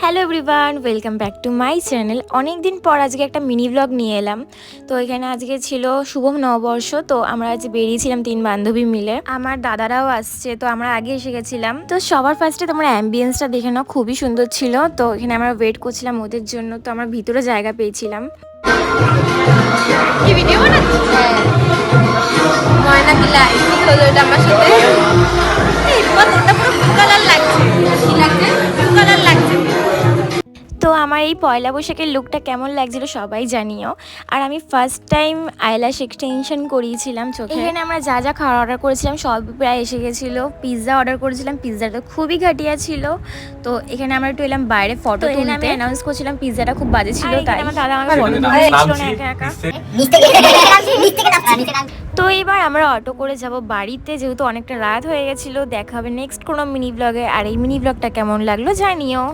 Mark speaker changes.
Speaker 1: Hello everyone, welcome back to my channel. অনেক দিন পর আজকে একটা মিনি ব্লগ নিয়ে এলাম। তো এখানে আজকে ছিল শুভ নববর্ষ। তো আমরা আজ বেরিয়েছিলাম 3 বান্ধবী মিলে। আমার দাদারাও আসছে, তো আমরা আগে এসে গেছিলাম। তো সবার ফার্স্টে তোমরা অ্যাম্বিয়েন্সটা দেখে নাও, খুবই সুন্দর ছিল। তো এখানে আমরা ওয়েট করছিলাম ওদের জন্য। তো আমরা ভিতরে জায়গা পেয়েছিলাম।
Speaker 2: কি ভিডিও বানাচ্ছিস? হ্যাঁ, ময়না কি লাইট হলো এটা আমার সাথে। এই বাবা, তোরটা পুরো ব্লু কালার লাগছে। কি লাগছে? ব্লু কালার লাগছে।
Speaker 1: তো আমার এই পয়লা বৈশাখের লুকটা কেমন লাগছিল সবাই জানিও। আর আমি ফার্স্ট টাইম আইল্যাশ এক্সটেনশন করিয়েছিলাম চোখে। এখানে আমরা যা যা খাওয়ার অর্ডার করেছিলাম সব প্রায় এসে গেছিলো। পিৎজা অর্ডার করেছিলাম, পিৎজাটা খুবই ঘাটিয়া ছিল। তো এখানে আমরা একটু এলাম বাইরে ফটো তুলতে। আমি অ্যানাউন্স করছিলাম পিৎজাটা খুব বাজে ছিল, তাই আমার দাদা আমাকে ফটো তুলতে দিচ্ছিল না একা একা। তো এবার আমরা অটো করে যাব বাড়িতে, যেহেতু অনেকটা রাত হয়ে গেছিলো। দেখা হবে নেক্সট কোনো মিনি ব্লগে। আর এই মিনি ব্লগটা কেমন লাগলো জানিও।